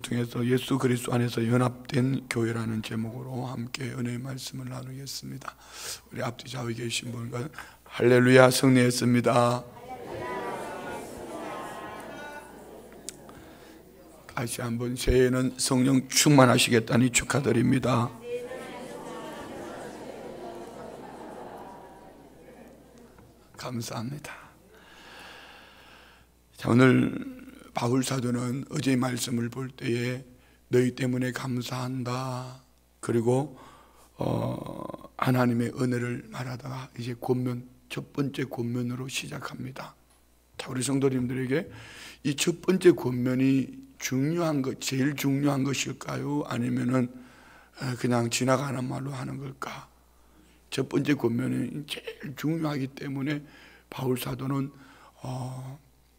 통해서 예수 그리스도 안에서 연합된 교회라는 제목으로 함께 은혜의 말씀을 나누겠습니다. 우리 앞뒤 좌우에 계신 분과 할렐루야 승리했습니다. 다시 한번 새해에는 성령 충만하시겠다니 축하드립니다. 감사합니다. 자, 오늘 바울 사도는 어제의 말씀을 볼 때에 너희 때문에 감사한다, 그리고 하나님의 은혜를 말하다가 이제 권면, 첫 번째 권면으로 시작합니다. 자, 우리 성도님들에게 이 첫 번째 권면이 중요한 것, 제일 중요한 것일까요? 아니면은 그냥 지나가는 말로 하는 걸까? 첫 번째 권면이 제일 중요하기 때문에 바울 사도는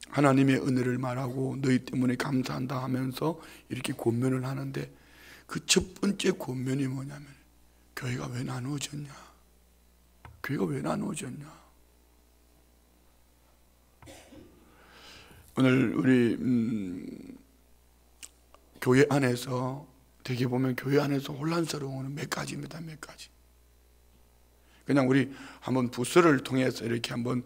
하나님의 은혜를 말하고 너희 때문에 감사한다 하면서 이렇게 권면을 하는데, 그 첫 번째 권면이 뭐냐면 교회가 왜 나누어졌냐? 교회가 왜 나누어졌냐? 오늘 우리 교회 안에서 되게 보면 교회 안에서 혼란스러운 거는 몇 가지입니다. 몇 가지. 그냥 우리 한번 부서를 통해서 이렇게 한번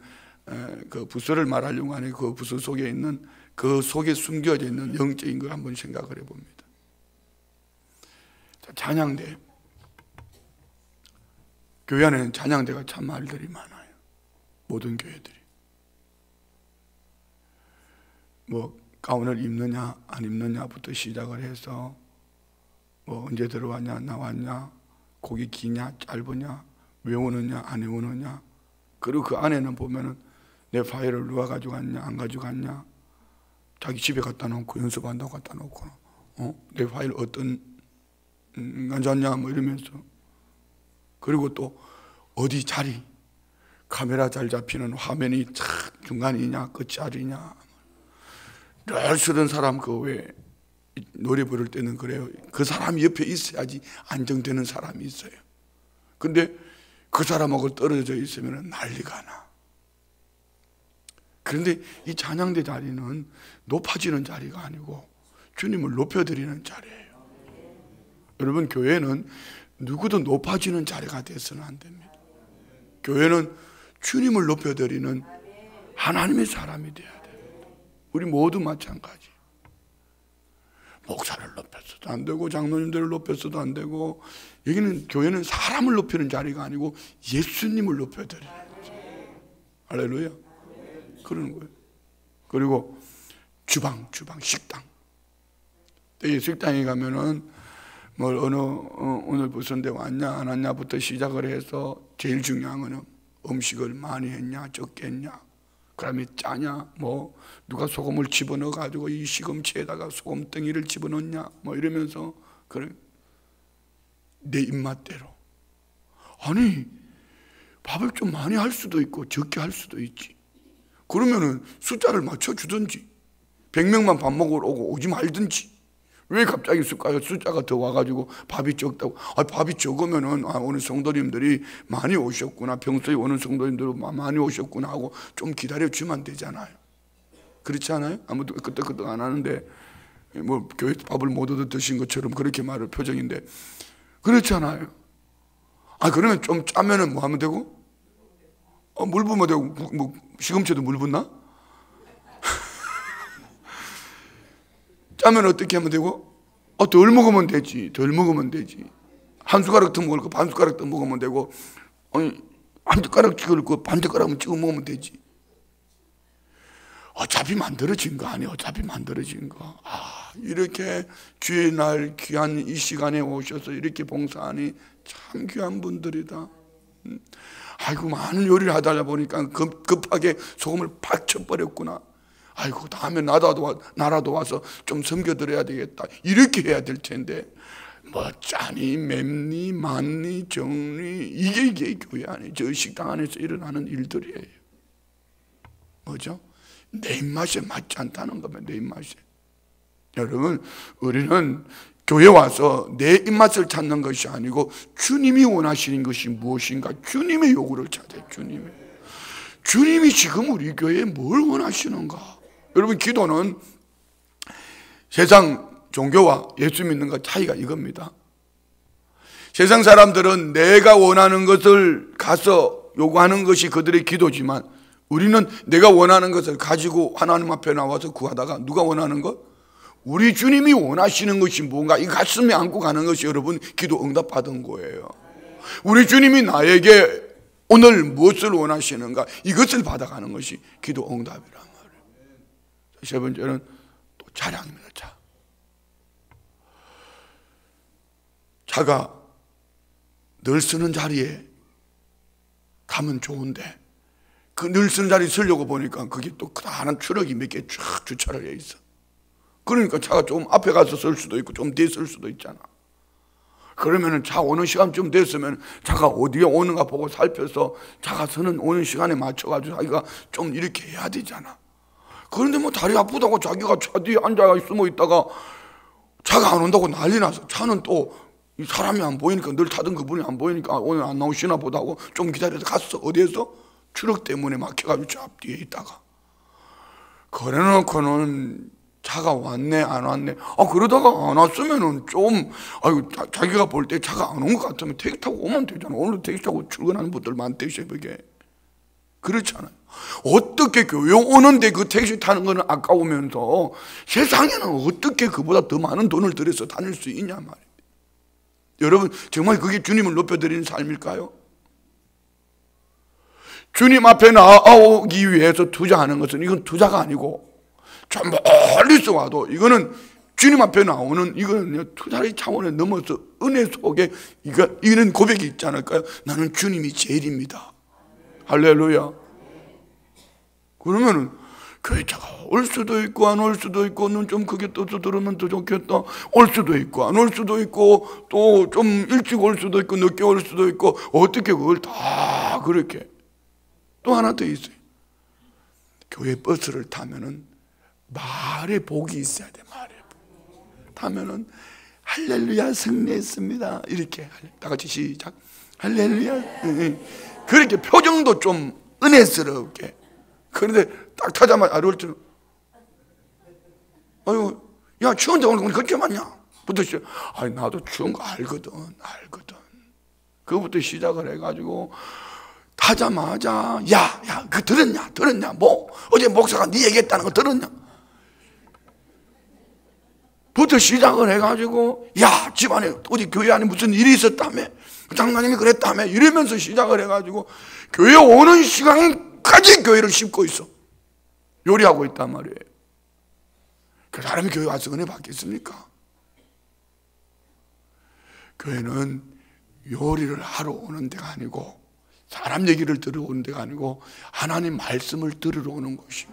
그 부서를 말하려고 하는 그 부서 속에 있는, 그 속에 숨겨져 있는 영적인 걸 한번 생각을 해봅니다. 자, 찬양대. 교회 안에는 찬양대가 참 말들이 많아요. 모든 교회들이. 뭐 가운을 입느냐 안 입느냐부터 시작을 해서 뭐 언제 들어왔냐 나왔냐, 곡이 기냐 짧으냐, 외우느냐 안 외우느냐, 그리고 그 안에는 보면은 내 파일을 누가 가져갔냐 안 가져갔냐, 자기 집에 갖다 놓고 연습한다고 갖다 놓고 내 파일 어떤 가져왔냐 뭐 이러면서, 그리고 또 어디 자리, 카메라 잘 잡히는 화면이 착 중간이냐 끝자리냐, 늘 쓰던 사람 그 왜 노래 부를 때는 그래요. 그 사람이 옆에 있어야지 안정되는 사람이 있어요. 근데 그 사람하고 떨어져 있으면 난리가 나. 그런데 이 찬양대 자리는 높아지는 자리가 아니고 주님을 높여드리는 자리예요. 여러분, 교회는 누구도 높아지는 자리가 돼서는 안 됩니다. 교회는 주님을 높여드리는 하나님의 사람이 돼야 돼요. 우리 모두 마찬가지. 목사를 높였어도 안 되고 장로님들을 높였어도 안 되고, 여기는 교회는 사람을 높이는 자리가 아니고 예수님을 높여드리는 자리. 할렐루야. 그러는 거예요. 그리고 주방, 식당. 식당에 가면은 뭘 오늘 무슨 데 왔냐 안 왔냐부터 시작을 해서 제일 중요한 거는 음식을 많이 했냐 적게 했냐, 그다음에 짜냐, 뭐 누가 소금을 집어넣어 가지고 이 시금치에다가 소금덩이를 집어넣냐 뭐 이러면서, 그래 내 입맛대로. 아니, 밥을 좀 많이 할 수도 있고 적게 할 수도 있지. 그러면은 숫자를 맞춰주든지 100명만 밥 먹으러 오지 말든지. 왜 갑자기 숫자가 더 와가지고 밥이 적다고? 밥이 적으면은 오늘 성도님들이 많이 오셨구나, 평소에 오는 성도님들 많이 오셨구나 하고 좀 기다려주면 되잖아요. 그렇지 않아요? 아무도 끄떡끄떡 안 하는데 뭐 교회 밥을 못 얻어 드신 것처럼 그렇게 말할 표정인데, 그렇지 않아요? 그러면 좀 짜면은 뭐 하면 되고? 물 부으면 되고, 뭐 시금치도 물 붓나? 짜면 어떻게 하면 되고? 덜 먹으면 되지. 덜 먹으면 되지. 한 숟가락 더 먹을 거 반 숟가락 더 먹으면 되고, 한 숟가락 찍을 거 반 숟가락만 찍어 먹으면 되지. 어차피 만들어진 거 아니에요. 어차피 만들어진 거. 이렇게 주의 날 귀한 이 시간에 오셔서 이렇게 봉사하니 참 귀한 분들이다. 아이고, 많은 요리를 하다 보니까 급하게 소금을 팍 쳐버렸구나. 아이고, 다음에 나라도 와서 좀 섬겨드려야 되겠다. 이렇게 해야 될 텐데, 뭐 짜니 맵니 많니 적니, 이게 교회 안에, 저 식당 안에서 일어나는 일들이에요. 뭐죠? 내 입맛에 맞지 않다는 겁니다. 내 입맛에. 여러분, 우리는 교회 와서 내 입맛을 찾는 것이 아니고 주님이 원하시는 것이 무엇인가, 주님의 요구를 찾아요. 주님이 지금 우리 교회에 뭘 원하시는가. 여러분, 기도는 세상 종교와 예수 믿는 것 차이가 이겁니다. 세상 사람들은 내가 원하는 것을 가서 요구하는 것이 그들의 기도지만, 우리는 내가 원하는 것을 가지고 하나님 앞에 나와서 구하다가 누가 원하는 것? 우리 주님이 원하시는 것이 뭔가 이 가슴에 안고 가는 것이 여러분 기도 응답 받은 거예요. 우리 주님이 나에게 오늘 무엇을 원하시는가, 이것을 받아가는 것이 기도 응답이란 말이에요. 세 번째는 또 차량입니다. 차가 늘 쓰는 자리에 가면 좋은데, 그 늘 쓰는 자리에 쓰려고 보니까 그게 또 크다란 트럭이 몇 개 쫙 주차를 해 있어. 그러니까 차가 좀 앞에 가서 쓸 수도 있고 좀 뒤에 쓸 수도 있잖아. 그러면은 차 오는 시간쯤 됐으면 차가 어디에 오는가 보고 살펴서 차가 오는 시간에 맞춰가지고 자기가 좀 이렇게 해야 되잖아. 그런데 뭐 다리 아프다고 자기가 차 뒤에 앉아 숨어 있다가 차가 안 온다고 난리 나서, 차는 또 사람이 안 보이니까, 늘 타던 그분이 안 보이니까 오늘 안 나오시나 보다 하고 좀 기다려서 갔어. 어디에서? 트럭 때문에 막혀가지고 저 앞 뒤에 있다가. 그래놓고는 차가 왔네 안 왔네, 그러다가 안 왔으면은 좀 자기가 볼 때 차가 안 온 것 같으면 택시 타고 오면 되잖아. 오늘 택시 타고 출근하는 분들 많대, 새벽에. 그렇잖아요. 어떻게 교회 오는데 그 택시 타는 거는 아까우면서 세상에는 어떻게 그보다 더 많은 돈을 들여서 다닐 수 있냐 말이에요. 여러분, 정말 그게 주님을 높여드리는 삶일까요? 주님 앞에 나오기 위해서 투자하는 것은, 이건 투자가 아니고, 저 멀리서 와도 이거는 주님 앞에 나오는, 이거는 투자의 차원에 넘어서 은혜 속에 이런 고백이 있지 않을까요? 나는 주님이 제일입니다. 할렐루야. 그러면은 교회 차가 올 수도 있고 안 올 수도 있고, 눈 좀 크게 떠서 들으면 더 좋겠다. 올 수도 있고 안 올 수도 있고, 또 좀 일찍 올 수도 있고 늦게 올 수도 있고, 어떻게 그걸 다 그렇게. 또 하나 더 있어요. 교회 버스를 타면은 말에 복이 있어야 돼. 말에 복. 타면은 할렐루야 승리했습니다 이렇게 다 같이 시작. 할렐루야. 그렇게 표정도 좀 은혜스럽게. 그런데 딱 타자마자 아를 줄, 아유, 야, 추운데 오늘 그렇게 많냐? 부터 시작. 아니, 나도 추운 거 알거든. 그거부터 시작을 해가지고, 타자마자, 야, 그 들었냐? 뭐, 어제 목사가 네 얘기했다는 거 들었냐? 부터 시작을 해가지고, 야, 집안에, 어디 교회 안에 무슨 일이 있었다며? 장로님이 그랬다며? 이러면서 시작을 해가지고, 교회 오는 시간까지 교회를 씹고 있어. 요리하고 있단 말이에요. 그 사람이 교회 와서 은혜 받겠습니까? 교회는 요리를 하러 오는 데가 아니고, 사람 얘기를 들으러 오는 데가 아니고, 하나님 말씀을 들으러 오는 곳이에요.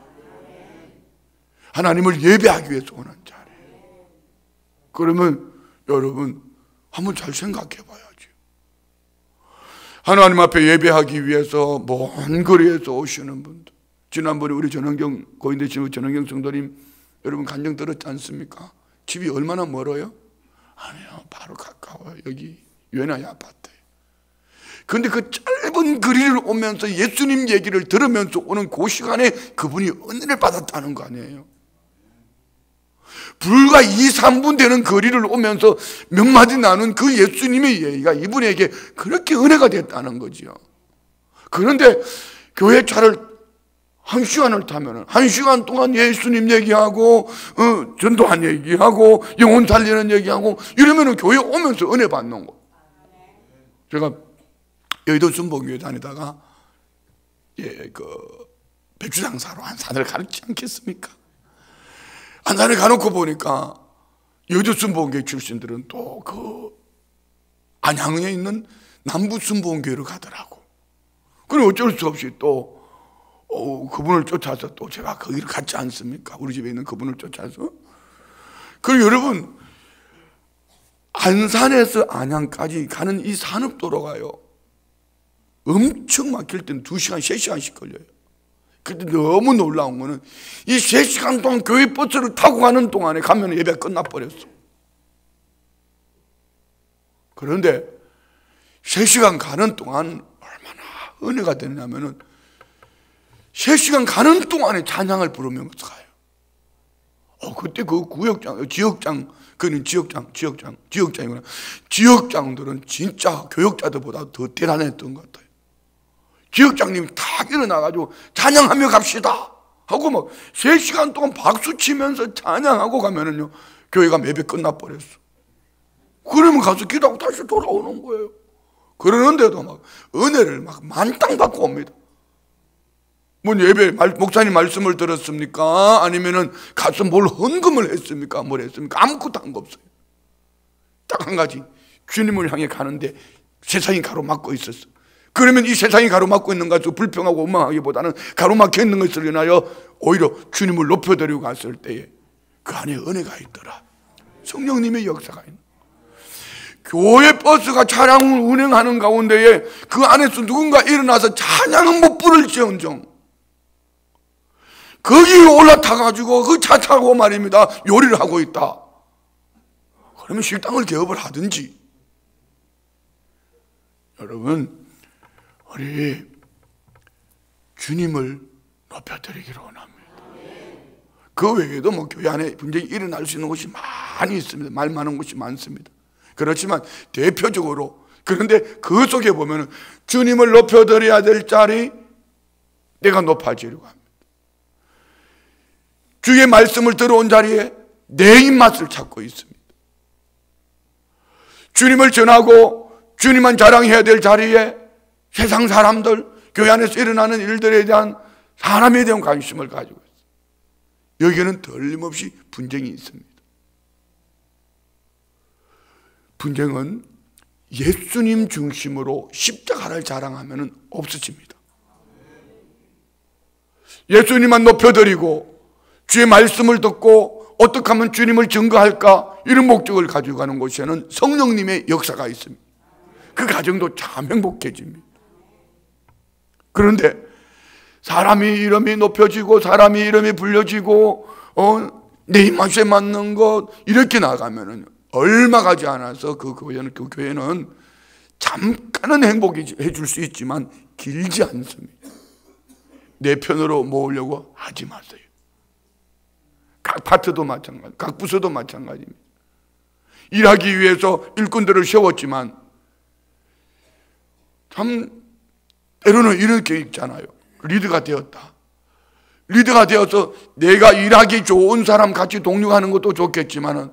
하나님을 예배하기 위해서 오는 자리. 그러면 여러분 한번 잘 생각해 봐야지. 하나님 앞에 예배하기 위해서 먼 거리에서 오시는 분들, 지난번에 우리 전원경 고인되신 전원경 성도님 여러분 간증 들었지 않습니까? 집이 얼마나 멀어요? 아니요, 바로 가까워요. 여기 유엔아이 아파트에. 그런데 그 짧은 거리를 오면서 예수님 얘기를 들으면서 오는 그 시간에 그분이 은혜를 받았다는 거 아니에요? 불과 2, 3분 되는 거리를 오면서 몇 마디 나눈 그 예수님의 얘기가 이분에게 그렇게 은혜가 됐다는 거지요. 그런데 교회 차를 1시간을 타면 1시간 동안 예수님 얘기하고 전도한 얘기하고 영혼 살리는 얘기하고 이러면 교회 오면서 은혜 받는 거. 제가 여의도 순복교회 다니다가 백주장사로 한산을 가르치지 않겠습니까? 한산에 가놓고 보니까 여의도 순복음교회 출신들은 또 그 안양에 있는 남부 순복음교회로 가더라고. 그럼 어쩔 수 없이 또 그분을 쫓아서 또 제가 거기를 갔지 않습니까? 우리 집에 있는 그분을 쫓아서. 그리고 여러분, 안산에서 안양까지 가는 이 산업도로가요, 엄청 막힐 때는 2시간, 3시간씩 걸려요. 근데 너무 놀라운 거는 이 3시간 동안 교회 버스를 타고 가는 동안에 가면 예배가 끝나버렸어. 그런데 3시간 가는 동안 얼마나 은혜가 되냐면은 3시간 가는 동안에 찬양을 부르면서 가요. 그때 그 구역장, 지역장, 그는 지역장이구나. 지역장들은 진짜 교역자들보다 더 대단했던 것 같아요. 지역장님이 탁 일어나가지고 찬양하며 갑시다 하고 막 3시간 동안 박수 치면서 찬양하고 가면은요, 교회가 예배 끝나버렸어. 그러면 가서 기도하고 다시 돌아오는 거예요. 그러는데도 막 은혜를 막 만땅 받고 옵니다. 뭐 예배 목사님 말씀을 들었습니까? 아니면은 가서 뭘 헌금을 했습니까? 뭘 했습니까? 아무것도 한 거 없어요. 딱 한 가지, 주님을 향해 가는데 세상이 가로막고 있었어. 그러면 이 세상이 가로막고 있는 것을 불평하고 원망하기보다는 가로막혀 있는 것을 인하여 오히려 주님을 높여드리고 갔을 때에 그 안에 은혜가 있더라. 성령님의 역사가 있는. 교회 버스가 차량을 운행하는 가운데에 그 안에서 누군가 일어나서 찬양은 못 부를지언정 거기에 올라타가지고 그 차 타고 말입니다, 요리를 하고 있다. 그러면 식당을 개업을 하든지. 여러분, 우리 주님을 높여드리기로 원합니다. 그 외에도 뭐 교회 안에 분쟁이 일어날 수 있는 곳이 많이 있습니다. 말 많은 곳이 많습니다. 그렇지만 대표적으로, 그런데 그 속에 보면 주님을 높여드려야 될 자리, 내가 높아지려고 합니다. 주의 말씀을 들어온 자리에 내 입맛을 찾고 있습니다. 주님을 전하고 주님만 자랑해야 될 자리에 세상 사람들, 교회 안에서 일어나는 일들에 대한, 사람에 대한 관심을 가지고 있어요. 여기에는 틀림없이 분쟁이 있습니다. 분쟁은 예수님 중심으로 십자가를 자랑하면 없어집니다. 예수님만 높여드리고 주의 말씀을 듣고 어떻게 하면 주님을 증거할까, 이런 목적을 가지고 가는 곳에는 성령님의 역사가 있습니다. 그 가정도 참 행복해집니다. 그런데 사람이 이름이 높여지고 사람이 이름이 불려지고 내 입맛에 맞는 것 이렇게 나가면은 얼마 가지 않아서 그 교회는 잠깐은 행복해 줄 수 있지만 길지 않습니다. 내 편으로 모으려고 하지 마세요. 각 파트도 마찬가지, 각 부서도 마찬가지입니다. 일하기 위해서 일꾼들을 세웠지만 참 때로는 이렇게 있잖아요. 리더가 되었다. 리더가 되어서 내가 일하기 좋은 사람 같이 동료하는 것도 좋겠지만은,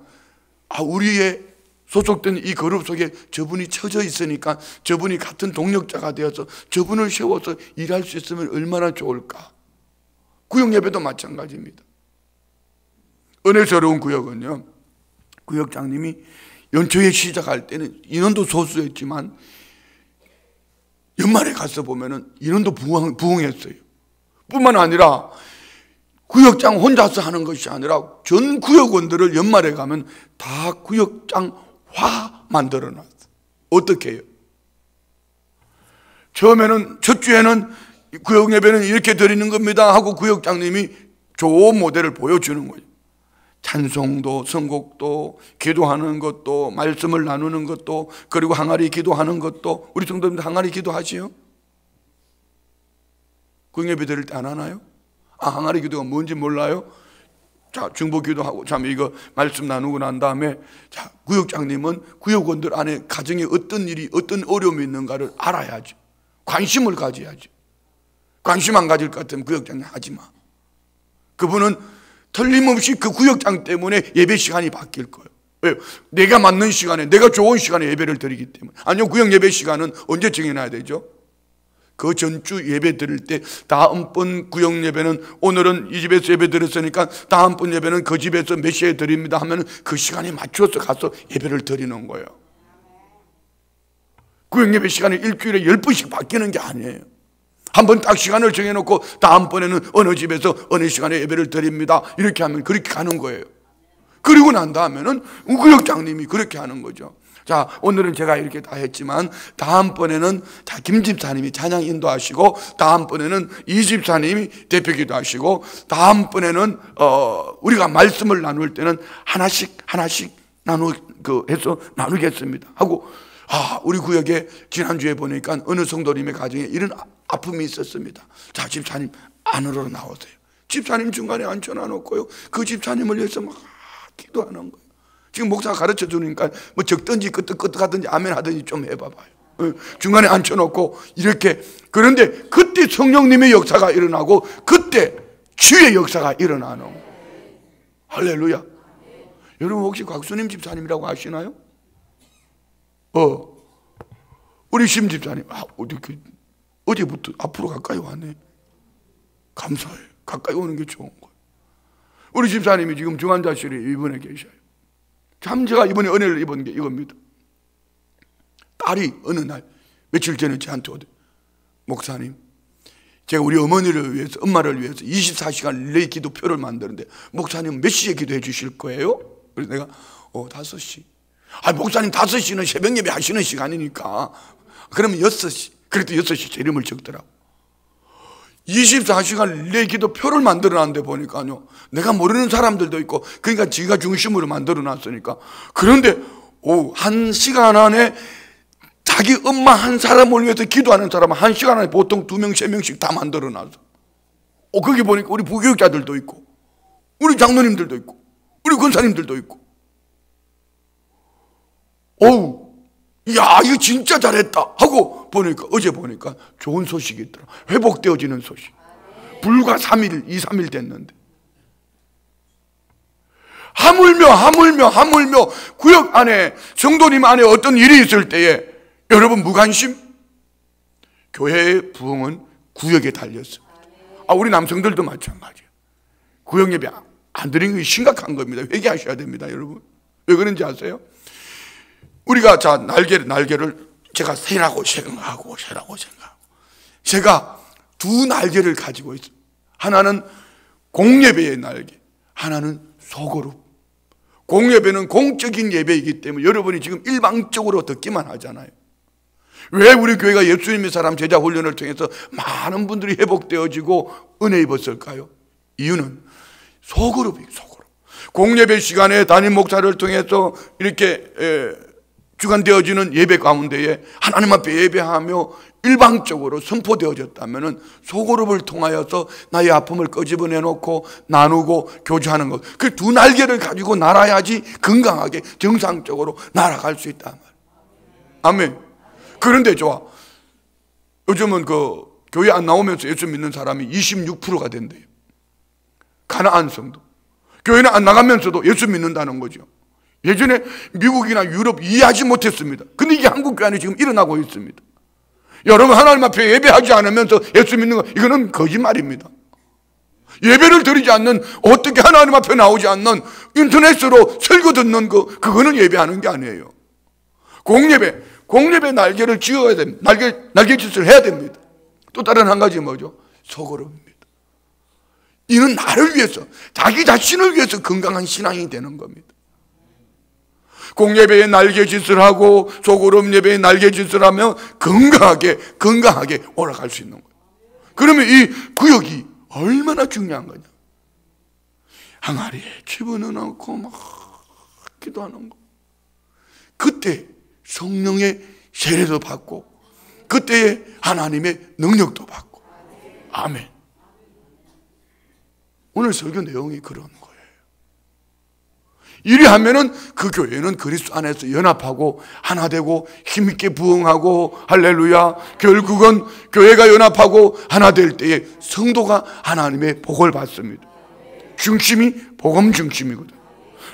우리의 소속된 이 그룹 속에 저분이 처져 있으니까 저분이 같은 동력자가 되어서 저분을 세워서 일할 수 있으면 얼마나 좋을까. 구역 예배도 마찬가지입니다. 은혜스러운 구역은요, 구역장님이 연초에 시작할 때는 인원도 소수였지만 연말에 가서 보면은 인원도 부흥했어요. 뿐만 아니라 구역장 혼자서 하는 것이 아니라 전 구역원들을 연말에 가면 다 구역장화 만들어 놨어요. 어떻게 해요? 처음에는 첫 주에는 구역 예배는 이렇게 드리는 겁니다 하고 구역장님이 좋은 모델을 보여주는 거예요. 찬송도, 선곡도, 기도하는 것도, 말씀을 나누는 것도, 그리고 항아리 기도하는 것도. 우리 성도님들 항아리 기도하시요? 구역 예배 드릴 때 안 하나요? 항아리 기도가 뭔지 몰라요? 자, 중보 기도하고 참 이거 말씀 나누고 난 다음에, 자, 구역장님은 구역원들 안에 가정에 어떤 일이, 어떤 어려움이 있는가를 알아야죠. 관심을 가져야죠. 관심 안 가질 것 같으면 구역장님 하지 마. 그분은 틀림없이 그 구역장 때문에 예배 시간이 바뀔 거예요. 왜요? 내가 맞는 시간에, 내가 좋은 시간에 예배를 드리기 때문에. 아니요, 구역 예배 시간은 언제 정해놔야 되죠? 그 전주 예배 드릴 때 다음번 구역 예배는, 오늘은 이 집에서 예배 드렸으니까 다음번 예배는 그 집에서 몇 시에 드립니다 하면 그 시간에 맞춰서 가서 예배를 드리는 거예요. 구역 예배 시간이 일주일에 10번씩 바뀌는 게 아니에요. 한번 딱 시간을 정해놓고 다음번에는 어느 집에서 어느 시간에 예배를 드립니다 이렇게 하면 그렇게 가는 거예요. 그리고 난 다음에는 구역장님이 그렇게 하는 거죠. 자, 오늘은 제가 이렇게 다 했지만 다음번에는 김 집사님이 찬양 인도하시고, 다음번에는 이 집사님이 대표 기도하시고, 다음번에는 우리가 말씀을 나눌 때는 하나씩 해서 나누겠습니다 하고, 우리 구역에 지난주에 보니까 어느 성도님의 가정에 이런 아픔이 있었습니다. 자, 집사님 안으로 나오세요. 집사님 중간에 앉혀놔놓고요, 그 집사님을 위해서 막 기도하는 거예요. 지금 목사가 가르쳐 주니까 뭐 적든지 끄떡끄떡하든지 아멘 하든지 좀 해봐봐요. 중간에 앉혀놓고 이렇게. 그런데 그때 성령님의 역사가 일어나고 그때 주의 역사가 일어나는 거예요. 할렐루야. 여러분 혹시 곽수님 집사님이라고 아시나요? 우리 심 집사님, 어제부터 앞으로 가까이 왔네. 감사해요. 가까이 오는 게 좋은 거예요. 우리 집사님이 지금 중환자실에 입원해 계셔요. 참 제가 이번에 은혜를 입은 게 이겁니다. 딸이 어느 날 며칠 전에 저한테 오대. 목사님, 제가 우리 어머니를 위해서, 엄마를 위해서 24시간 릴레이 기도표를 만드는데 목사님 몇 시에 기도해 주실 거예요? 그래서 내가 5시. 목사님 5시는 새벽 예배 하시는 시간이니까 그러면 6시. 그래도 6시 제 이름을 적더라고. 24시간 릴레이 기도표를 만들어놨는데 보니까요, 내가 모르는 사람들도 있고, 그러니까 지가 중심으로 만들어놨으니까. 그런데 1시간 안에 자기 엄마 한 사람을 위해서 기도하는 사람은 1시간 안에 보통 2명, 3명씩 다 만들어놨어. 거기 보니까 우리 부교육자들도 있고, 우리 장로님들도 있고, 우리 권사님들도 있고. 야, 이거 진짜 잘했다 하고 보니까, 어제 보니까 좋은 소식이 있더라. 회복되어지는 소식. 불과 3일, 2, 3일 됐는데. 하물며 구역 안에, 성도님 안에 어떤 일이 있을 때에 여러분 무관심? 교회의 부흥은 구역에 달렸습니다. 우리 남성들도 마찬가지예요. 구역 예배 안 드리는 게 심각한 겁니다. 회개하셔야 됩니다, 여러분. 왜 그런지 아세요? 우리가 날개를 제가 새라고 생각하고 제가 두 날개를 가지고 있어요. 하나는 공예배의 날개, 하나는 소그룹. 공예배는 공적인 예배이기 때문에 여러분이 지금 일방적으로 듣기만 하잖아요. 왜 우리 교회가 예수님의 사람 제자 훈련을 통해서 많은 분들이 회복되어지고 은혜 입었을까요? 이유는 소그룹이에요. 소그룹. 공예배 시간에 담임 목사를 통해서 이렇게 주관되어지는 예배 가운데에 하나님 앞에 예배하며 일방적으로 선포되어졌다면 소그룹을 통하여서 나의 아픔을 끄집어내놓고 나누고 교제하는 것, 그 두 날개를 가지고 날아야지 건강하게 정상적으로 날아갈 수 있단 말이에요. 아멘. 그런데 좋아, 요즘은 교회 안 나오면서 예수 믿는 사람이 26%가 된대요. 가나안 성도. 교회는 안 나가면서도 예수 믿는다는 거죠. 예전에 미국이나 유럽 이해하지 못했습니다. 근데 이게 한국 교회 안에 지금 일어나고 있습니다. 여러분, 하나님 앞에 예배하지 않으면서 예수 믿는 거, 이거는 거짓말입니다. 예배를 드리지 않는, 어떻게 하나님 앞에 나오지 않는, 인터넷으로 설교 듣는 그거는 예배하는 게 아니에요. 공예배 날개를 지어야 됩니다. 날개짓을 해야 됩니다. 또 다른 한 가지 뭐죠? 소그룹입니다. 이는 나를 위해서, 자기 자신을 위해서 건강한 신앙이 되는 겁니다. 공예배에 날개짓을 하고 소그룹 예배에 날개짓을 하면 건강하게 올라갈 수 있는 거예요. 그러면 이 구역이 얼마나 중요한 거냐. 항아리에 집어넣고 막 기도하는 거. 그때 성령의 세례도 받고, 그때에 하나님의 능력도 받고. 아멘. 오늘 설교 내용이 그런 거예요. 이리 하면은 그 교회는 그리스도 안에서 연합하고 하나 되고 힘있게 부흥하고, 할렐루야. 결국은 교회가 연합하고 하나 될 때에 성도가 하나님의 복을 받습니다. 중심이 복음 중심이거든.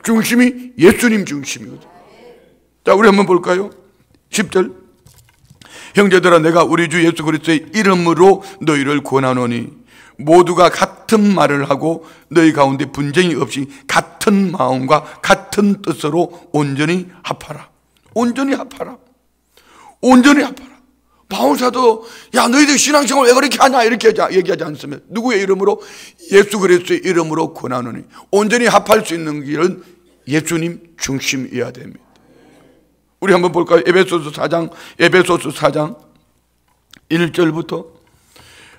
중심이 예수님 중심이거든. 자, 우리 한번 볼까요? 10절. 형제들아, 내가 우리 주 예수 그리스도의 이름으로 너희를 권하노니 모두가 같은 말을 하고 너희 가운데 분쟁이 없이 같은 마음과 같은 뜻으로 온전히 합하라. 온전히 합하라. 온전히 합하라. 바울사도 야, 너희들 신앙생활 왜 그렇게 하냐 이렇게 얘기하지 않습니다. 누구의 이름으로? 예수 그리스도의 이름으로 권하노니. 온전히 합할 수 있는 길은 예수님 중심이어야 됩니다. 우리 한번 볼까요? 에베소서 4장 1절부터.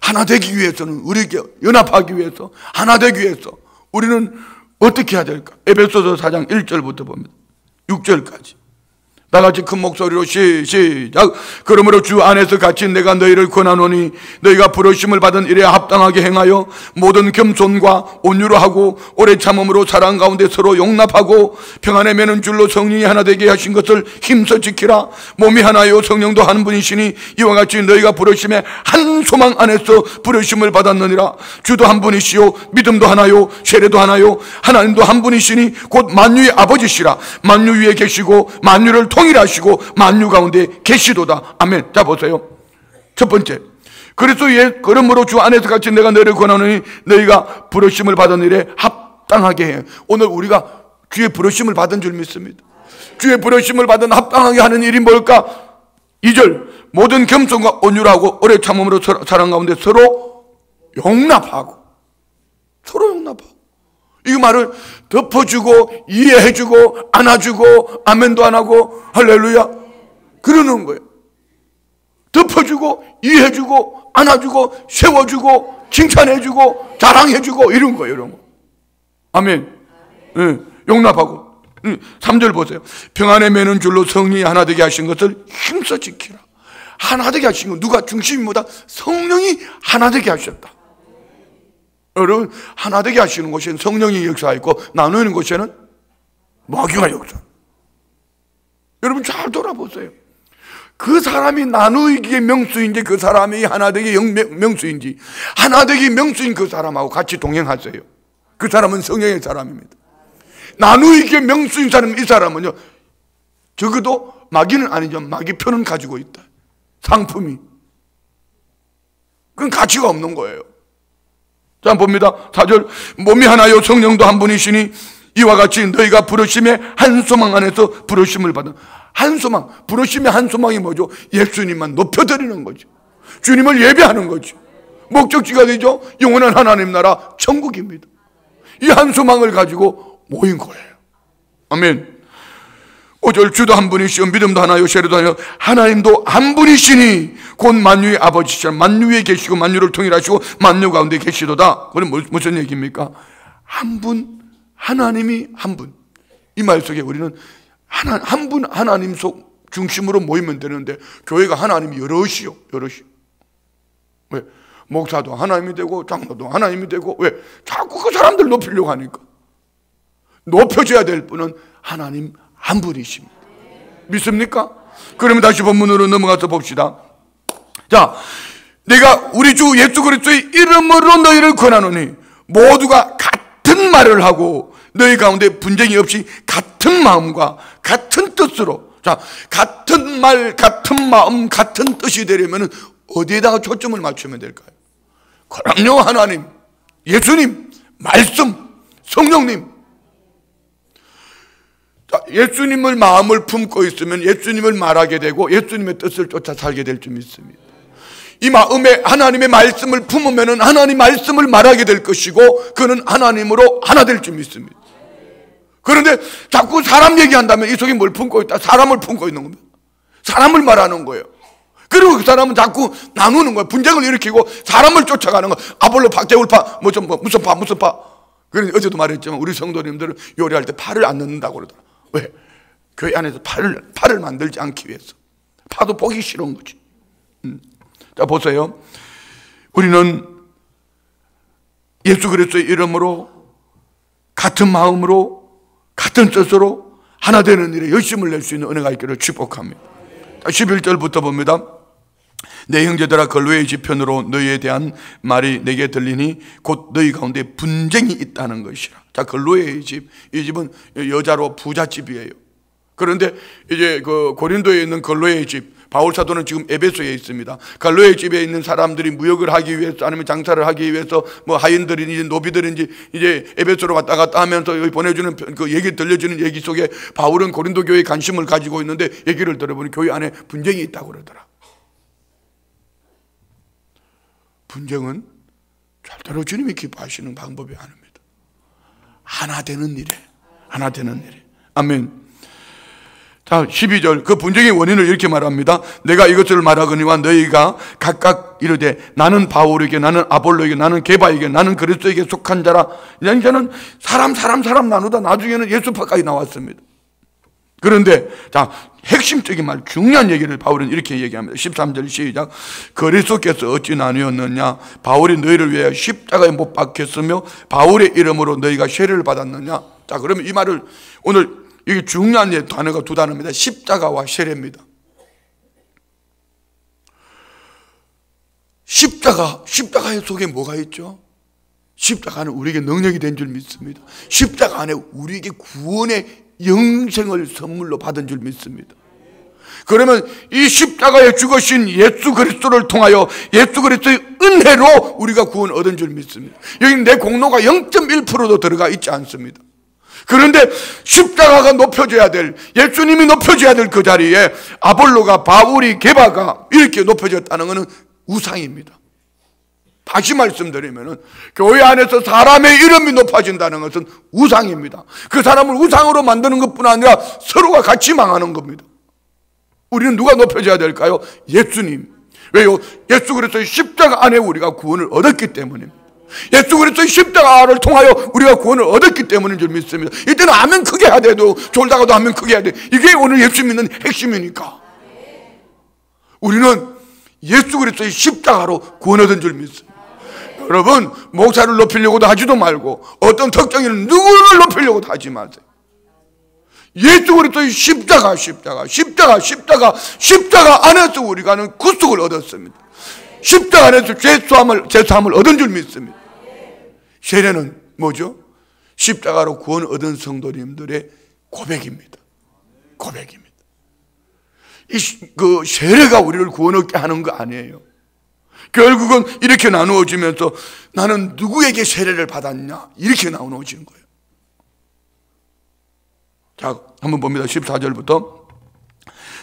하나 되기 위해서는, 우리에게 연합하기 위해서, 하나 되기 위해서 우리는 어떻게 해야 될까? 에베소서 4장 1절부터 봅니다. 6절까지. 다 같이 큰 목소리로 시작. 그러므로 주 안에서 같이 내가 너희를 권하노니 너희가 부르심을 받은 일에 합당하게 행하여 모든 겸손과 온유로 하고 오래 참음으로 사랑 가운데 서로 용납하고 평안에 매는 줄로 성령이 하나 되게 하신 것을 힘써 지키라. 몸이 하나요 성령도 한 분이시니 이와 같이 너희가 부르심에 한 소망 안에서 부르심을 받았느니라. 주도 한 분이시요 믿음도 하나요 세례도 하나요 하나님도 한 분이시니 곧 만유의 아버지시라. 만유 위에 계시고 만유를 통일하시고 만유 가운데 계시도다. 아멘. 자 보세요. 첫 번째, 그러므로 주 안에서 같이 내가 너희를 권하노니 너희가 부르심을 받은 일에 합당하게 해. 오늘 우리가 주의 부르심을 받은 줄 믿습니다. 주의 부르심을 받은 합당하게 하는 일이 뭘까? 2절, 모든 겸손과 온유하고 오래 참음으로 사랑 가운데 서로 용납하고. 서로 용납하고. 이 말을 덮어주고 이해해주고 안아주고 아멘도 안 하고 할렐루야 그러는 거예요. 덮어주고 이해해주고 안아주고 세워주고 칭찬해주고 자랑해주고 이런 거예요. 이런 거. 아멘. 네, 용납하고. 3절 보세요. 평안에 매는 줄로 성령이 하나 되게 하신 것을 힘써 지키라. 하나 되게 하신 건 누가 중심보다 성령이 하나 되게 하셨다. 여러분, 하나 되게 하시는 곳에는 성령이 역사했고 나누는 곳에는 마귀가 역사. 여러분 잘 돌아보세요. 그 사람이 나누기의 명수인지 그 사람이 하나 되기 명수인지 하나 되기 명수인 그 사람하고 같이 동행하세요. 그 사람은 성령의 사람입니다. 나누기의 명수인 사람, 이 사람은요 적어도 마귀는 아니죠. 마귀 표는 가지고 있다. 상품이. 그건 가치가 없는 거예요. 자 봅니다. 4절, 몸이 하나요 성령도 한 분이시니 이와 같이 너희가 부르심의 한 소망 안에서 부르심을 받은. 한 소망, 부르심의 한 소망이 뭐죠? 예수님만 높여드리는 거죠. 주님을 예배하는 거죠. 목적지가 되죠? 영원한 하나님 나라 천국입니다. 이 한 소망을 가지고 모인 거예요. 아멘. 5절, 주도 한 분이시요 믿음도 하나요 세례도 하나요 하나님도 한 분이시니 곧 만유의 아버지시라. 만유 위에 계시고 만유를 통일하시고 만유 가운데 계시도다. 그건 무슨 얘기입니까? 한 분, 하나님이 한 분. 이 말 속에 우리는 한 분 하나님 속 중심으로 모이면 되는데 교회가 하나님이 여럿이요. 왜? 목사도 하나님이 되고 장로도 하나님이 되고 왜? 자꾸 그 사람들 높이려고 하니까. 높여줘야 될 분은 하나님 한 분이십니다. 믿습니까? 그러면 다시 본문으로 넘어가서 봅시다. 자, 내가 우리 주 예수 그리스도의 이름으로 너희를 권하노니 모두가 같은 말을 하고 너희 가운데 분쟁이 없이 같은 마음과 같은 뜻으로. 자, 같은 말, 같은 마음, 같은 뜻이 되려면 어디에다가 초점을 맞추면 될까요? 그럼요, 하나님, 예수님, 말씀, 성령님. 예수님을 마음을 품고 있으면 예수님을 말하게 되고 예수님의 뜻을 쫓아 살게 될 줄 믿습니다. 이 마음에 하나님의 말씀을 품으면 하나님 말씀을 말하게 될 것이고 그는 하나님으로 하나 될 줄 믿습니다. 그런데 자꾸 사람 얘기한다면 이 속에 뭘 품고 있다? 사람을 품고 있는 겁니다. 사람을 말하는 거예요. 그리고 그 사람은 자꾸 나누는 거예요. 분쟁을 일으키고 사람을 쫓아가는 거예요. 아볼로 파, 개울파, 무슨 파. 그러니 어제도 말했지만 우리 성도님들은 요리할 때 파를 안 넣는다고 그러더라. 왜? 교회 안에서 파를 만들지 않기 위해서. 파도 보기 싫은 거지. 자 보세요. 우리는 예수 그리스도의 이름으로 같은 마음으로 같은 뜻으로 하나 되는 일에 열심을 낼 수 있는 은혜가 있기를 축복합니다. 11절부터 봅니다. 내 형제들아 걸로의 집 편으로 너희에 대한 말이 내게 들리니 곧 너희 가운데 분쟁이 있다는 것이라. 자, 걸로의 집, 이 집은 여자로 부잣집이에요. 그런데 이제 그 고린도에 있는 걸로의 집, 바울 사도는 지금 에베소에 있습니다. 걸로의 집에 있는 사람들이 무역을 하기 위해서 아니면 장사를 하기 위해서 뭐 하인들인지 노비들인지 이제 에베소로 왔다 갔다 하면서 여기 보내주는 그 얘기 들려주는 얘기 속에 바울은 고린도 교회에 관심을 가지고 있는데 얘기를 들어보니 교회 안에 분쟁이 있다고 그러더라. 분쟁은 절대로 주님이 기뻐하시는 방법이 아닙니다. 하나 되는 일에. 아멘. 자, 12절. 그 분쟁의 원인을 이렇게 말합니다. 내가 이것을 말하거니와 너희가 각각 이르되 나는 바울에게, 나는 아볼로에게, 나는 게바에게, 나는 그리스도에게 속한 자라. 이제는 사람 나누다 나중에는 예수파까지 나왔습니다. 그런데 자, 핵심적인 말, 중요한 얘기를 바울은 이렇게 얘기합니다. 13절 시작. 그리스도께서 어찌 나누었느냐? 바울이 너희를 위하여 십자가에 못 박혔으며 바울의 이름으로 너희가 세례를 받았느냐? 자, 그러면 이 말을 오늘 이게 중요한 단어가 두 단어입니다. 십자가와 세례입니다. 십자가 속에 뭐가 있죠? 십자가는 우리에게 능력이 된 줄 믿습니다. 십자가 안에 우리에게 구원의 영생을 선물로 받은 줄 믿습니다. 그러면 이 십자가에 죽으신 예수 그리스도를 통하여 예수 그리스도의 은혜로 우리가 구원 얻은 줄 믿습니다. 여기 내 공로가 0.1%도 들어가 있지 않습니다. 그런데 십자가가 높여져야 될, 예수님이 높여져야 될 그 자리에 아볼로가, 바울이, 게바가 이렇게 높여졌다는 것은 우상입니다. 다시 말씀드리면은 교회 안에서 사람의 이름이 높아진다는 것은 우상입니다. 그 사람을 우상으로 만드는 것뿐 아니라 서로가 같이 망하는 겁니다. 우리는 누가 높여져야 될까요? 예수님. 왜요? 예수 그리스도의 십자가 안에 우리가 구원을 얻었기 때문입니다. 예수 그리스도의 십자가를 통하여 우리가 구원을 얻었기 때문인 줄 믿습니다. 이때는 아멘 크게 해야 돼도, 졸다가도 아멘 크게 해야 돼. 이게 오늘 예수 믿는 핵심이니까. 우리는 예수 그리스도의 십자가로 구원 얻은 줄 믿습니다. 여러분, 목사를 높이려고도 하지도 말고 어떤 특정인을 누구를 높이려고도 하지 마세요. 예수 그리스도의 십자가 안에서 우리가 구속을 얻었습니다. 십자가 안에서 죄사함을 얻은 줄 믿습니다. 세례는 뭐죠? 십자가로 구원 얻은 성도님들의 고백입니다. 고백입니다. 그 세례가 우리를 구원 얻게 하는 거 아니에요. 결국은 이렇게 나누어지면서 나는 누구에게 세례를 받았냐? 이렇게 나누어지는 거예요. 자, 한번 봅니다. 14절부터.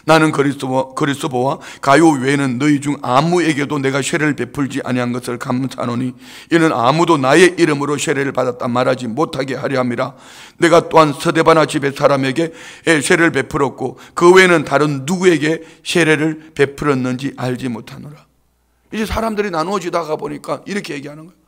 나는 그리스도와 가요 외에는 너희 중 아무에게도 내가 세례를 베풀지 아니한 것을 감사하노니 이는 아무도 나의 이름으로 세례를 받았다 말하지 못하게 하려 함이라. 내가 또한 스데바나 집의 사람에게 세례를 베풀었고 그 외에는 다른 누구에게 세례를 베풀었는지 알지 못하노라. 이제 사람들이 나누어지다가 보니까 이렇게 얘기하는 거예요.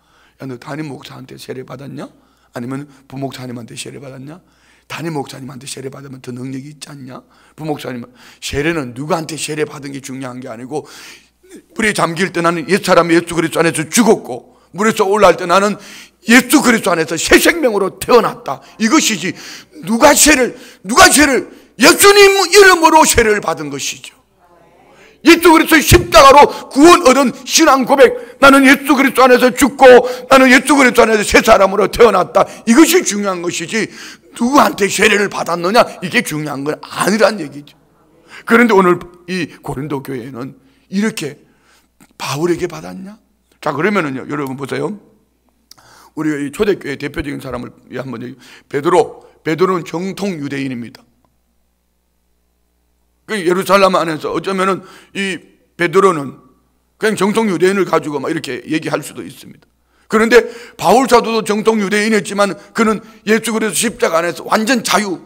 야, 너 담임 목사한테 세례 받았냐? 아니면 부목사님한테 세례 받았냐? 담임 목사님한테 세례 받으면 더 능력이 있지 않냐? 부목사님, 세례는 누구한테 세례 받은 게 중요한 게 아니고, 물에 잠길 때 나는 옛사람 예수 그리스도 안에서 죽었고 물에서 올라올 때 나는 예수 그리스도 안에서 새 생명으로 태어났다. 이것이지 누가 세례를 예수님 이름으로 세례를 받은 것이죠. 예수 그리스도의 십자가로 구원 얻은 신앙 고백, 나는 예수 그리스도 안에서 죽고 나는 예수 그리스도 안에서 새 사람으로 태어났다. 이것이 중요한 것이지 누구한테 세례를 받았느냐 이게 중요한 건 아니란 얘기죠. 그런데 오늘 이 고린도 교회는 이렇게 바울에게 받았냐? 자, 그러면은요, 여러분 보세요. 우리가 이 초대교회 대표적인 사람을 한번 얘기해요. 베드로는 정통 유대인입니다. 예루살렘 안에서 어쩌면은 이 베드로는 그냥 정통 유대인을 가지고 막 이렇게 얘기할 수도 있습니다. 그런데 바울 사도도 정통 유대인이었지만 그는 예수 그리스도 십자가 안에서 완전 자유,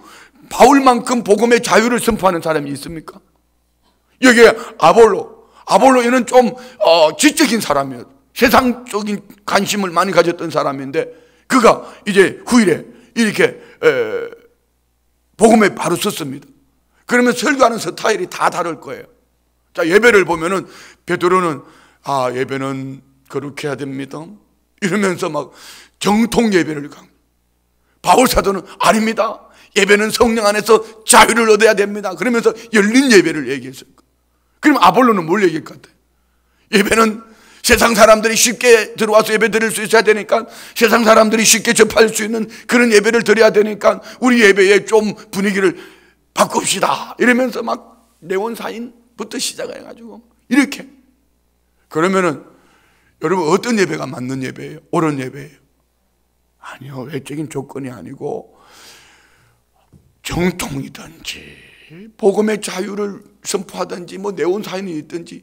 바울만큼 복음의 자유를 선포하는 사람이 있습니까? 여기에 아볼로 얘는 좀 지적인 사람이에요. 세상적인 관심을 많이 가졌던 사람인데 그가 이제 후일에 이렇게 복음에 바로 섰습니다. 그러면 설교하는 스타일이 다 다를 거예요. 자, 예배를 보면은 베드로는 예배는 그렇게 해야 됩니다 이러면서 막 정통 예배를 가. 바울 사도는 아닙니다. 예배는 성령 안에서 자유를 얻어야 됩니다. 그러면서 열린 예배를 얘기했어요. 그럼 아볼로는 뭘 얘기할 것 같아요? 예배는 세상 사람들이 쉽게 들어와서 예배 드릴 수 있어야 되니까, 세상 사람들이 쉽게 접할 수 있는 그런 예배를 드려야 되니까 우리 예배에 좀 분위기를 바꿉시다 이러면서 막 네온사인부터 시작해가지고 이렇게. 그러면은 여러분 어떤 예배가 맞는 예배예요? 옳은 예배예요? 아니요, 외적인 조건이 아니고 정통이든지 복음의 자유를 선포하든지 뭐 네온사인이 있든지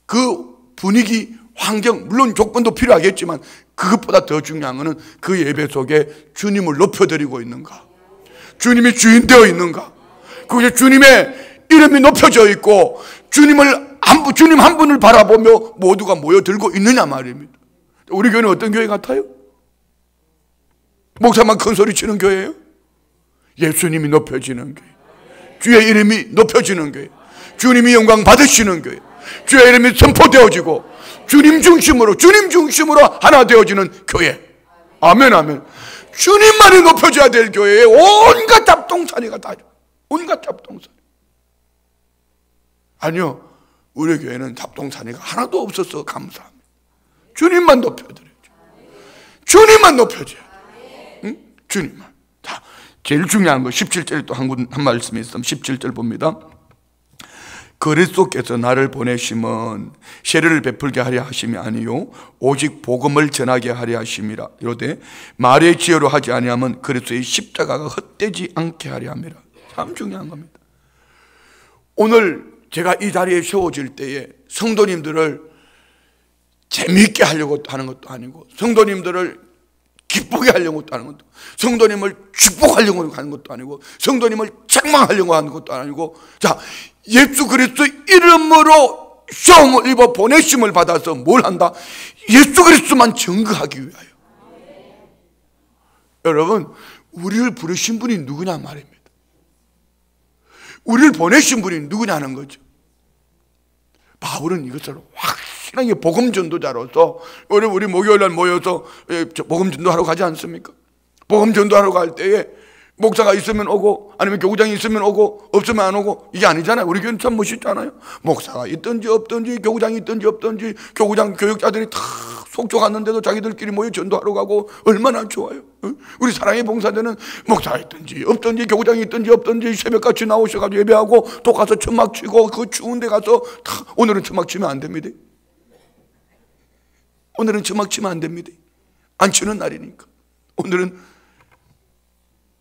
그 분위기, 환경, 물론 조건도 필요하겠지만 그것보다 더 중요한 것은 그 예배 속에 주님을 높여드리고 있는가, 주님이 주인 되어 있는가, 그곳에 주님의 이름이 높여져 있고 주님 한 분을 바라보며 모두가 모여들고 있느냐 말입니다. 우리 교회는 어떤 교회 같아요? 목사만 큰 소리 치는 교회예요? 예수님이 높여지는 교회, 주의 이름이 높여지는 교회, 주님이 영광 받으시는 교회, 주의 이름이 선포되어지고 주님 중심으로 하나 되어지는 교회. 아멘, 아멘. 주님만이 높여져야 될 교회에 온갖 잡동사니가 다, 온갖 잡동사니. 아니요, 우리 교회는 잡동사니가 하나도 없어서 감사합니다. 주님만 높여드려야죠. 주님만 높여줘야 돼요. 응? 주님만. 자, 제일 중요한 거 17절 또 한 말씀이 있으면 17절 봅니다. 그리스도께서 나를 보내심은 세례를 베풀게 하려 하심이 아니요 오직 복음을 전하게 하려 하심이라. 이르되 말의 지혜로 하지 아니하면 그리스도의 십자가가 헛되지 않게 하려 함이라. 참 중요한 겁니다. 오늘 제가 이 자리에 세워질 때에 성도님들을 재미있게 하려고 하는 것도 아니고, 성도님들을 기쁘게 하려고 하는 것도, 성도님을 축복하려고 하는 것도 아니고, 성도님을 책망하려고 하는 것도 아니고, 자, 예수 그리스도 이름으로 시험을 입어 보내심을 받아서 뭘 한다? 예수 그리스도만 증거하기 위하여. 여러분, 우리를 부르신 분이 누구냐 말입니다. 우리를 보내신 분이 누구냐는 거죠. 바울은 이것을 확실하게 복음 전도자로서, 우리 목요일날 모여서 복음 전도하러 가지 않습니까? 복음 전도하러 갈 때에 목사가 있으면 오고 아니면 교구장이 있으면 오고 없으면 안 오고 이게 아니잖아요. 우리 교회는 참 멋있잖아요. 목사가 있든지 없든지 교구장이 있든지 없든지 교구장 교육자들이 다 속초 갔는데도 자기들끼리 모여 전도하러 가고 얼마나 좋아요. 우리 사랑의 봉사자는 목사가 있든지 없든지 교구장이 있든지 없든지 새벽같이 나오셔가지고 예배하고 또 가서 천막 치고 그 추운 데 가서 다, 오늘은 천막 치면 안 됩니다. 오늘은 천막 치면 안 됩니다. 안 치는 날이니까.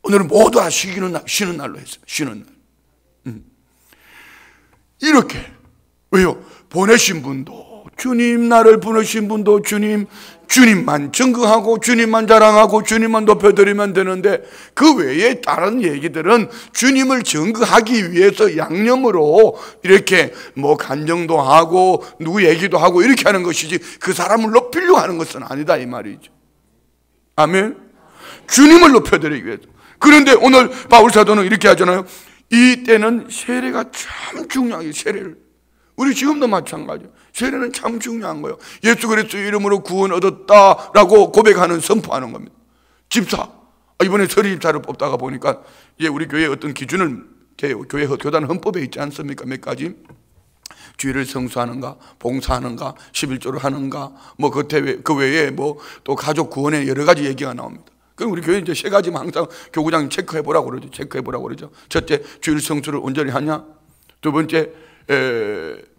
오늘은 모두 다 쉬는 날로 했어요. 쉬는 날. 이렇게. 왜요? 보내신 분도 주님, 나를 보내신 분도 주님만 증거하고 주님만 자랑하고 주님만 높여드리면 되는데, 그 외에 다른 얘기들은 주님을 증거하기 위해서 양념으로 이렇게 뭐 간증도 하고 누구 얘기도 하고 이렇게 하는 것이지, 그 사람을 높이려고 하는 것은 아니다 이 말이죠. 아멘. 주님을 높여드리기 위해서. 그런데 오늘 바울 사도는 이렇게 하잖아요. 이 때는 세례가 참 중요해요. 세례를. 우리 지금도 마찬가지예요. 세례는 참 중요한 거예요. 예수 그리스도 이름으로 구원 얻었다라고 고백하는, 선포하는 겁니다. 집사. 이번에 서리 집사를 뽑다가 보니까 우리 교회 어떤 기준을, 교회 교단 헌법에 있지 않습니까? 몇 가지. 주일을 성수하는가, 봉사하는가, 11조를 하는가, 뭐 그 외에 뭐 또 가족 구원에 여러 가지 얘기가 나옵니다. 그럼 우리 교회 이제 세 가지만 항상 교구장이 체크해보라고 그러죠. 첫째, 주일 성수를 온전히 하냐? 두 번째,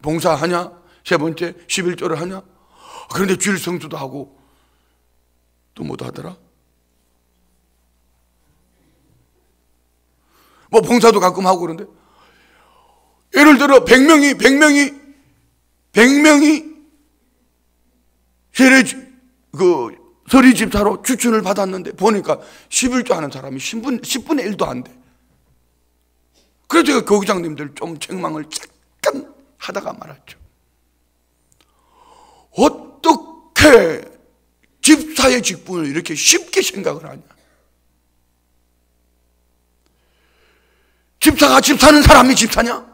봉사하냐? 세 번째, 11조를 하냐? 그런데 주일 성수도 하고 또 뭐도 하더라? 뭐 봉사도 가끔 하고 그런데, 예를 들어 100명이 서리 집사로 추천을 받았는데 보니까 11조 하는 사람이 10분의 1도 안 돼. 그래서 제가 교구장님들 좀 책망을 잠깐 하다가 말았죠. 어떻게 집사의 직분을 이렇게 쉽게 생각을 하냐? 집사가 집사는 사람이 집사냐?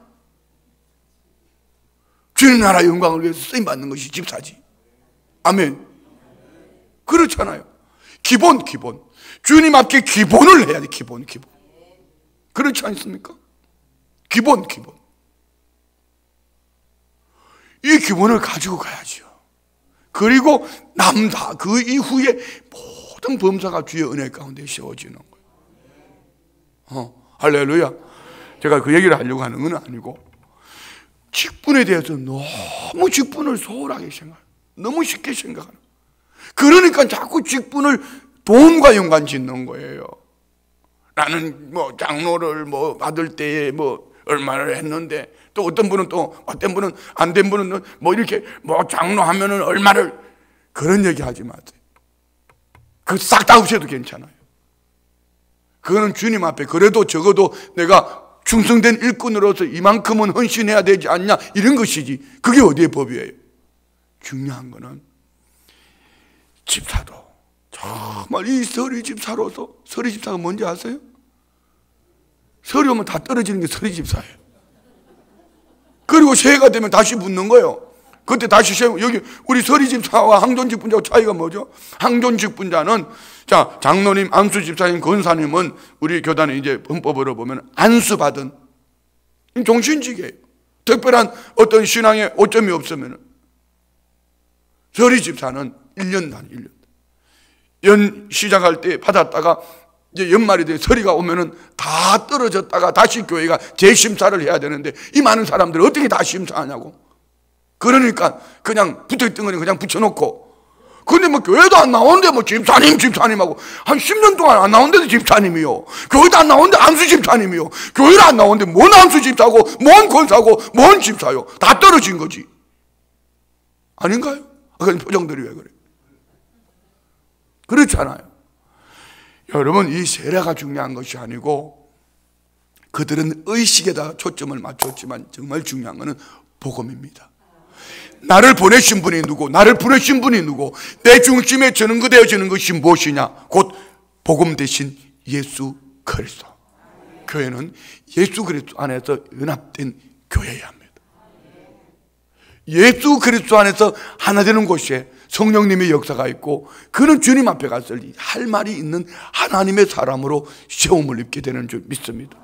주님 나라 영광을 위해서 쓰임받는 것이 집사지. 아멘. 그렇잖아요. 기본. 주님 앞에 기본을 해야 돼. 기본. 그렇지 않습니까? 기본. 이 기본을 가지고 가야죠. 그리고 남다. 그 이후에 모든 범사가 주의 은혜 가운데 세워지는 거예요. 할렐루야. 제가 그 얘기를 하려고 하는 건 아니고, 직분에 대해서 너무 직분을 소홀하게 생각해요. 너무 쉽게 생각하는 거예요. 그러니까 자꾸 직분을 돈과 연관 짓는 거예요. 나는 뭐 장로를 뭐 받을 때에 뭐 얼마를 했는데, 또 어떤 분은 안 된 분은 뭐 이렇게 뭐 장로 하면은 얼마를, 그런 얘기 하지 마세요. 그거 싹 다 없애도 괜찮아요. 그거는 주님 앞에 그래도 적어도 내가 충성된 일꾼으로서 이만큼은 헌신해야 되지 않냐, 이런 것이지. 그게 어디의 법이에요? 중요한 거는 집사도 정말 이 서리 집사로서, 서리 집사가 뭔지 아세요? 설이 오면 다 떨어지는 게 서리 집사예요. 그리고 새해가 되면 다시 붙는 거예요. 그때 다시 여기 우리 서리 집사와 항존 직분자와 차이가 뭐죠? 항존 직분자는, 자, 장로님, 안수 집사님, 권사님은 우리 교단의 이제 헌법으로 보면 안수받은 종신직이에요. 특별한 어떤 신앙의 오점이 없으면. 서리 집사는 1년 단, 1년. 연 시작할 때 받았다가 이제 연말이 돼 서리가 오면은 다 떨어졌다가 다시 교회가 재심사를 해야 되는데, 이 많은 사람들을 어떻게 다 심사하냐고. 그러니까 그냥 붙어있던 거는 그냥 붙여놓고, 근데 뭐 교회도 안 나오는데 뭐 집사님하고 한 10년 동안 안 나오는데도 집사님이요. 교회도 안 나오는데 안수 집사님이요. 교회를 안 나오는데 뭔 안수 집사고 뭔 권사고 뭔 집사요. 다 떨어진 거지. 아닌가요? 그런 표정들이 왜 그래? 그렇잖아요. 여러분, 이 세례가 중요한 것이 아니고, 그들은 의식에다 초점을 맞췄지만 정말 중요한 것은 복음입니다. 나를 보내신 분이 누구, 나를 부르신 분이 누구, 내 중심에 전응되어지는 것이 무엇이냐? 곧 복음 대신 예수 그리스도. 교회는 예수 그리스도 안에서 연합된 교회여야 합니다. 예수 그리스도 안에서 하나 되는 곳에 성령님의 역사가 있고, 그는 주님 앞에 가서 할 말이 있는 하나님의 사람으로 세움을 입게 되는 줄 믿습니다.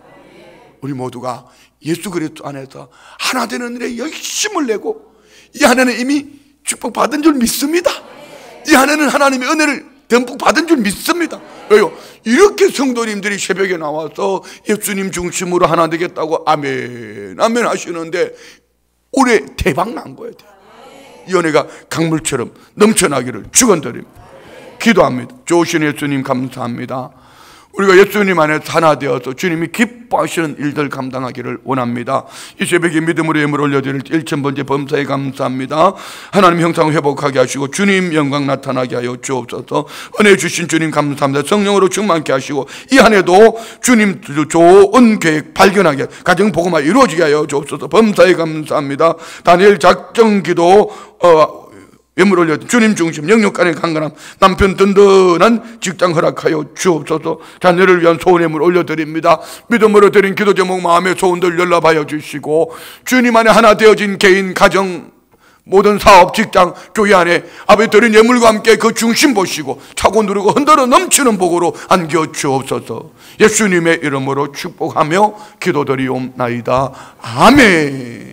우리 모두가 예수 그리스도 안에서 하나 되는 일에 열심을 내고, 이 안에는 이미 축복받은 줄 믿습니다. 이 안에는 하나님의 은혜를 듬뿍 받은 줄 믿습니다. 왜요? 이렇게 성도님들이 새벽에 나와서 예수님 중심으로 하나 되겠다고 아멘 아멘 하시는데, 올해 대박 난 거예요. 이 은혜가 강물처럼 넘쳐나기를 축원드립니다. 기도합니다. 좋으신 예수님 감사합니다. 우리가 예수님 안에 하나 되어서 주님이 기뻐하시는 일들 감당하기를 원합니다. 이 새벽에 믿음으로 예물 올려드릴 1000번째 범사에 감사합니다. 하나님 형상 회복하게 하시고 주님 영광 나타나게 하여 주옵소서. 은혜 주신 주님 감사합니다. 성령으로 충만케 하시고 이 한해도 주님 좋은 계획 발견하게, 가정 복음화 이루어지게 하여 주옵소서. 범사에 감사합니다. 다니엘 작정 기도 예물 올려 주님 중심, 영육간의 강건함, 남편 든든한 직장 허락하여 주옵소서. 자녀를 위한 소원 예물 올려드립니다. 믿음으로 드린 기도 제목 마음의 소원들 연락하여 주시고, 주님 안에 하나 되어진 개인, 가정, 모든 사업, 직장, 교회 안에 아버지 드린 예물과 함께 그 중심 보시고 차고 누르고 흔들어 넘치는 복으로 안겨 주옵소서. 예수님의 이름으로 축복하며 기도드리옵나이다. 아멘.